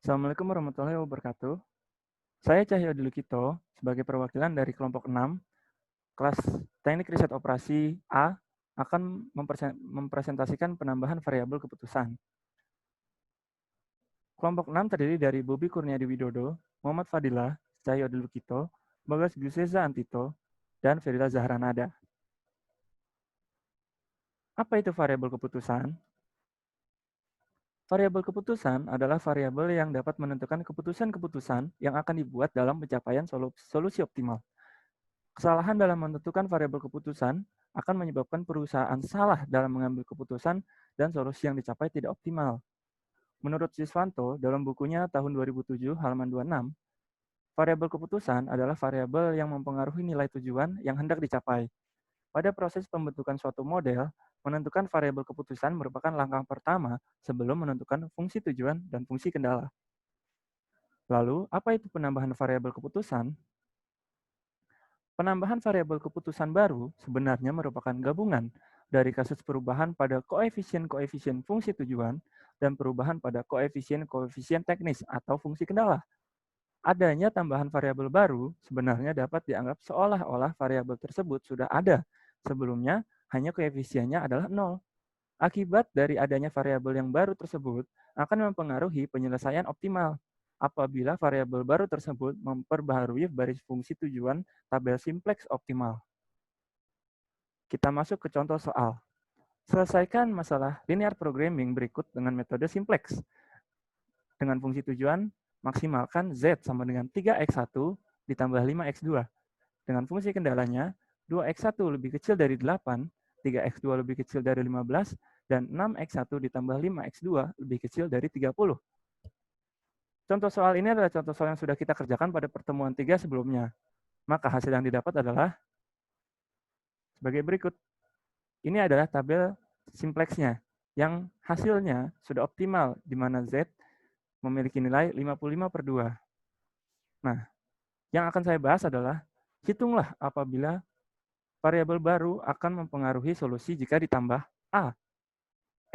Assalamualaikum warahmatullahi wabarakatuh. Saya Cahyo Dilukito sebagai perwakilan dari kelompok 6, kelas Teknik Riset Operasi A akan mempresentasikan penambahan variabel keputusan. Kelompok 6 terdiri dari Bobi Kurniadi Widodo, Muhammad Fadilah, Cahyo Dilukito, Bagas Guseza Antito, dan Ferila Zahranada. Apa itu variabel keputusan? Variabel keputusan adalah variabel yang dapat menentukan keputusan-keputusan yang akan dibuat dalam pencapaian solusi optimal. Kesalahan dalam menentukan variabel keputusan akan menyebabkan perusahaan salah dalam mengambil keputusan dan solusi yang dicapai tidak optimal. Menurut Siswanto dalam bukunya tahun 2007 halaman 26, variabel keputusan adalah variabel yang mempengaruhi nilai tujuan yang hendak dicapai. Pada proses pembentukan suatu model, menentukan variabel keputusan merupakan langkah pertama sebelum menentukan fungsi tujuan dan fungsi kendala. Lalu, apa itu penambahan variabel keputusan? Penambahan variabel keputusan baru sebenarnya merupakan gabungan dari kasus perubahan pada koefisien-koefisien fungsi tujuan dan perubahan pada koefisien-koefisien teknis atau fungsi kendala. Adanya tambahan variabel baru sebenarnya dapat dianggap seolah-olah variabel tersebut sudah ada. Sebelumnya, hanya koefisiennya adalah 0. Akibat dari adanya variabel yang baru tersebut akan mempengaruhi penyelesaian optimal. Apabila variabel baru tersebut memperbaharui baris fungsi tujuan tabel simplex optimal. Kita masuk ke contoh soal. Selesaikan masalah linear programming berikut dengan metode simplex. Dengan fungsi tujuan, maksimalkan Z sama dengan 3x1 ditambah 5x2. Dengan fungsi kendalanya, 2x1 lebih kecil dari 8, 3x2 lebih kecil dari 15, dan 6x1 ditambah 5x2 lebih kecil dari 30. Contoh soal ini adalah contoh soal yang sudah kita kerjakan pada pertemuan 3 sebelumnya. Maka hasil yang didapat adalah sebagai berikut. Ini adalah tabel simplexnya yang hasilnya sudah optimal, di mana Z memiliki nilai 55/2. Nah, yang akan saya bahas adalah hitunglah apabila variabel baru akan mempengaruhi solusi jika ditambah A,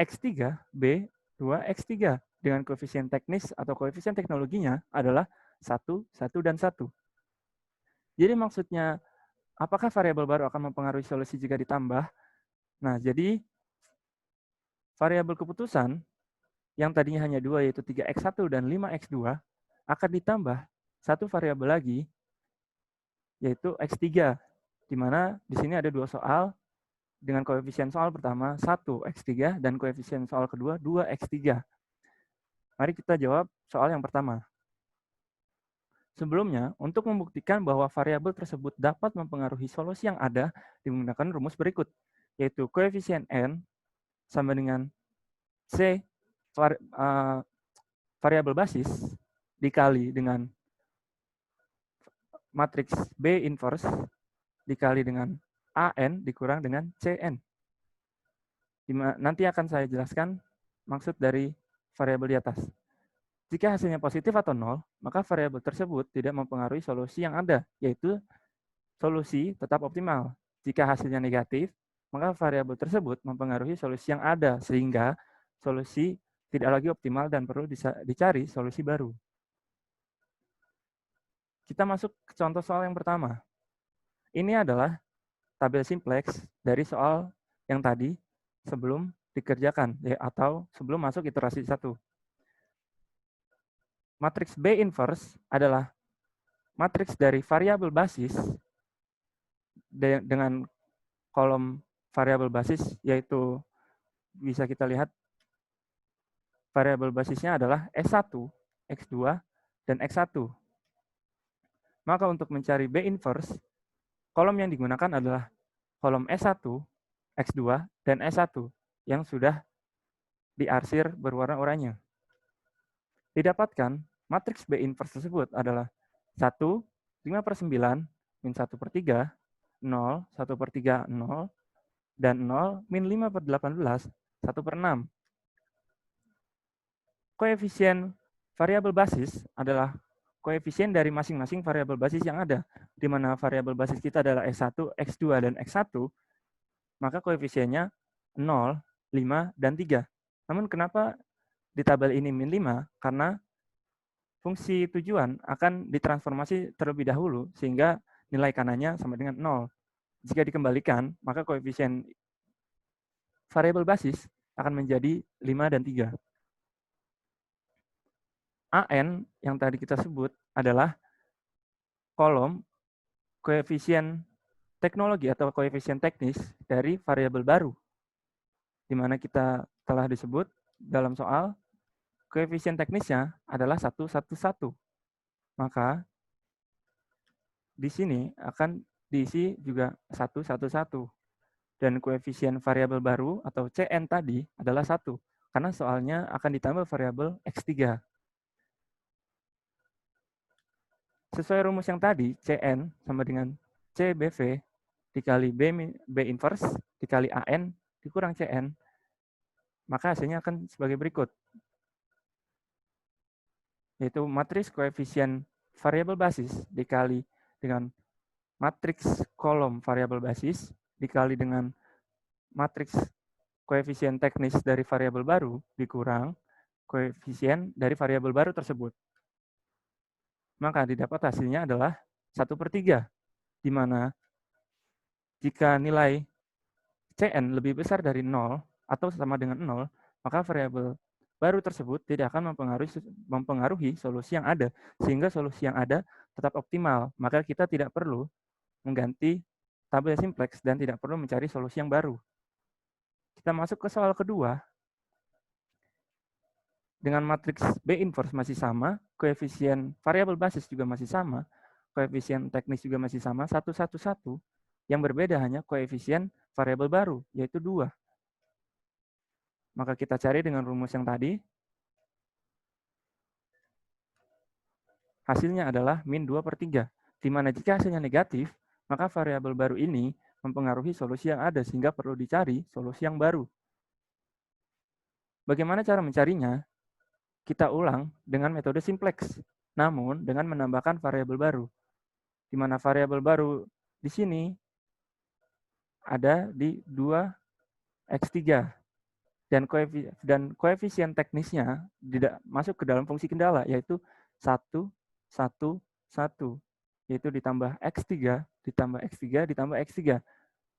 X3, B, 2X3 dengan koefisien teknis atau koefisien teknologinya adalah 1, 1, dan 1. Jadi maksudnya, apakah variabel baru akan mempengaruhi solusi jika ditambah? Nah, jadi variabel keputusan yang tadinya hanya 2 yaitu 3x1 dan 5x2 akan ditambah satu variabel lagi yaitu x3, di mana di sini ada dua soal dengan koefisien soal pertama 1x3 dan koefisien soal kedua 2x3. Mari kita jawab soal yang pertama. Sebelumnya, untuk membuktikan bahwa variabel tersebut dapat mempengaruhi solusi yang ada menggunakan rumus berikut, yaitu koefisien n sama dengan c variabel basis dikali dengan matriks B inverse dikali dengan AN dikurang dengan CN. Nanti akan saya jelaskan maksud dari variabel di atas. Jika hasilnya positif atau 0, maka variabel tersebut tidak mempengaruhi solusi yang ada, yaitu solusi tetap optimal. Jika hasilnya negatif, maka variabel tersebut mempengaruhi solusi yang ada, sehingga solusi tidak lagi optimal dan perlu dicari solusi baru. Kita masuk ke contoh soal yang pertama. Ini adalah tabel simplex dari soal yang tadi sebelum dikerjakan, atau sebelum masuk iterasi 1. Matriks B inverse adalah matriks dari variabel basis dengan kolom variabel basis, yaitu bisa kita lihat variabel basisnya adalah S1, X2, dan X1. Maka untuk mencari B inverse, kolom yang digunakan adalah kolom S1, X2, dan S1 yang sudah diarsir berwarna oranye. Didapatkan, matriks B inverse tersebut adalah 1, 5/9, min 1/3, 0, 1/3, 0, dan 0, min 5/18, 1/6. Koefisien variabel basis adalah koefisien dari masing-masing variabel basis yang ada, di mana variabel basis kita adalah S1, X2, dan X1, maka koefisiennya 0, 5, dan 3. Namun kenapa di tabel ini min 5? Karena fungsi tujuan akan ditransformasi terlebih dahulu sehingga nilai kanannya sama dengan 0. Jika dikembalikan, maka koefisien variabel basis akan menjadi 5 dan 3. AN yang tadi kita sebut adalah kolom koefisien teknologi atau koefisien teknis dari variabel baru, di mana kita telah disebut dalam soal koefisien teknisnya adalah 111. Maka di sini akan diisi juga 111. Dan koefisien variabel baru atau CN tadi adalah 1, karena soalnya akan ditambah variabel X3. Sesuai rumus yang tadi, CN sama dengan CBV dikali B inverse dikali AN dikurang CN, maka hasilnya akan sebagai berikut, yaitu matriks koefisien variabel basis dikali dengan matriks kolom variabel basis dikali dengan matriks koefisien teknis dari variabel baru dikurang koefisien dari variabel baru tersebut. Maka didapat hasilnya adalah 1/3, di mana jika nilai CN lebih besar dari 0 atau sama dengan 0, maka variabel baru tersebut tidak akan mempengaruhi solusi yang ada, sehingga solusi yang ada tetap optimal. Maka kita tidak perlu mengganti tabel simplex dan tidak perlu mencari solusi yang baru. Kita masuk ke soal kedua. Dengan matriks B inverse masih sama, koefisien variabel basis juga masih sama, koefisien teknis juga masih sama, 111. Yang berbeda hanya koefisien variabel baru, yaitu 2. Maka kita cari dengan rumus yang tadi. Hasilnya adalah min 2/3. Di mana jika hasilnya negatif, maka variabel baru ini mempengaruhi solusi yang ada, sehingga perlu dicari solusi yang baru. Bagaimana cara mencarinya? Kita ulang dengan metode simplex, namun dengan menambahkan variabel baru, di mana variabel baru di sini ada di 2x3, dan koefisien teknisnya tidak masuk ke dalam fungsi kendala, yaitu 1, 1, 1, yaitu ditambah x3, ditambah x3, ditambah x3.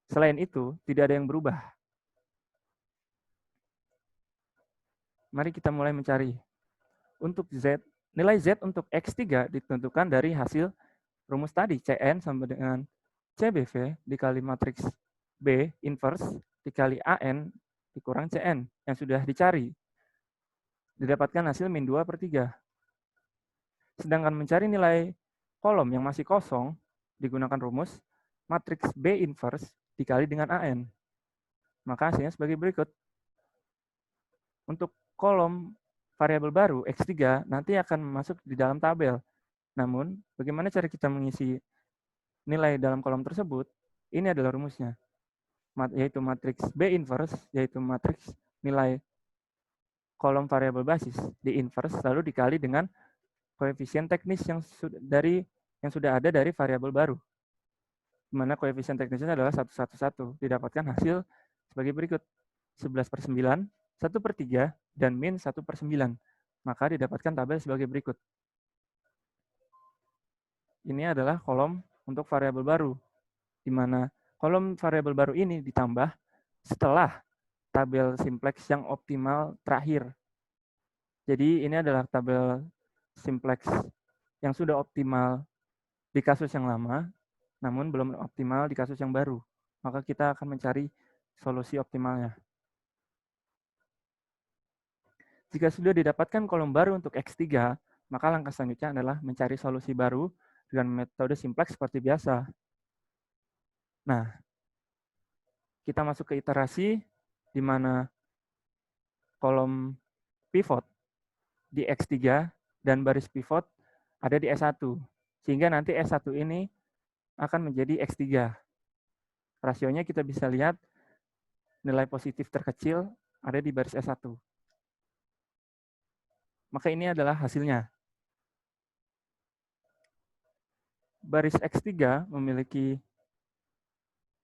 Selain itu, tidak ada yang berubah. Mari kita mulai mencari. Untuk Z, nilai Z untuk X3 ditentukan dari hasil rumus tadi, CN sama dengan CBV dikali matriks B inverse dikali AN dikurang CN yang sudah dicari. Didapatkan hasil min 2/3. Sedangkan mencari nilai kolom yang masih kosong digunakan rumus matriks B inverse dikali dengan AN. Maka hasilnya sebagai berikut. Untuk kolom variabel baru X3 nanti akan masuk di dalam tabel. Namun, bagaimana cara kita mengisi nilai dalam kolom tersebut? Ini adalah rumusnya, yaitu matriks B inverse, yaitu matriks nilai kolom variabel basis di inverse lalu dikali dengan koefisien teknis yang sudah ada dari variabel baru, di mana koefisien teknisnya adalah 111. Didapatkan hasil sebagai berikut, 11/9, 1/3, dan min 1/9. Maka didapatkan tabel sebagai berikut. Ini adalah kolom untuk variabel baru, di mana kolom variabel baru ini ditambah setelah tabel simplex yang optimal terakhir. Jadi ini adalah tabel simplex yang sudah optimal di kasus yang lama, namun belum optimal di kasus yang baru. Maka kita akan mencari solusi optimalnya. Jika sudah didapatkan kolom baru untuk X3, maka langkah selanjutnya adalah mencari solusi baru dengan metode simplex seperti biasa. Nah, kita masuk ke iterasi di mana kolom pivot di X3 dan baris pivot ada di S1. Sehingga nanti S1 ini akan menjadi X3. Rasionya kita bisa lihat nilai positif terkecil ada di baris S1. Maka ini adalah hasilnya. Baris X3 memiliki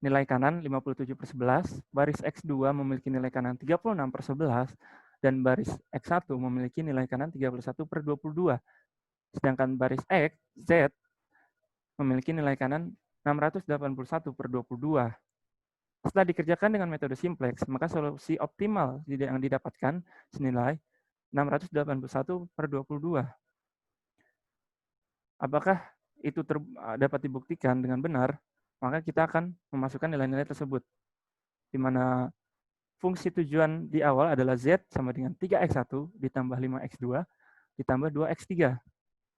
nilai kanan 57/11, baris X2 memiliki nilai kanan 36/11, dan baris X1 memiliki nilai kanan 31/22. Sedangkan baris X, Z, memiliki nilai kanan 681/22. Setelah dikerjakan dengan metode simplex, maka solusi optimal yang didapatkan senilai 681/22. Apakah itu dapat dibuktikan dengan benar? Maka kita akan memasukkan nilai-nilai tersebut, di mana fungsi tujuan di awal adalah Z sama dengan 3x1 ditambah 5x2 ditambah 2x3.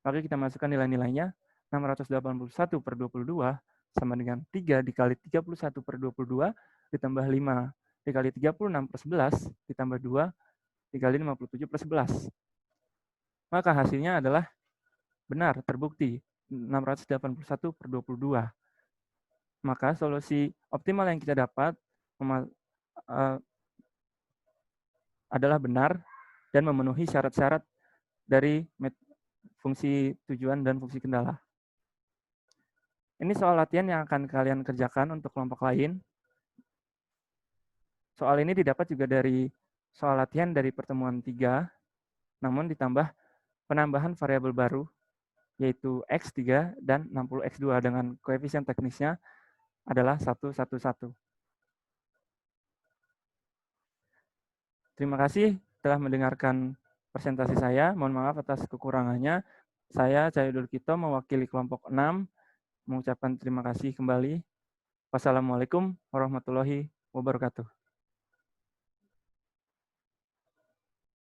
Maka kita masukkan nilai-nilainya 681/22 sama dengan 3 dikali 31/22 ditambah 5 dikali 36/11 ditambah 2 dikali 57/11. Maka hasilnya adalah benar, terbukti 681/22. Maka solusi optimal yang kita dapat adalah benar dan memenuhi syarat-syarat dari fungsi tujuan dan fungsi kendala. Ini soal latihan yang akan kalian kerjakan untuk kelompok lain. Soal ini didapat juga dari soal latihan dari pertemuan 3, namun ditambah penambahan variabel baru, yaitu X3 dan 60X2 dengan koefisien teknisnya adalah 111. Terima kasih telah mendengarkan presentasi saya. Mohon maaf atas kekurangannya. Saya, Cahyudul Kito, mewakili kelompok 6, mengucapkan terima kasih kembali. Wassalamualaikum warahmatullahi wabarakatuh.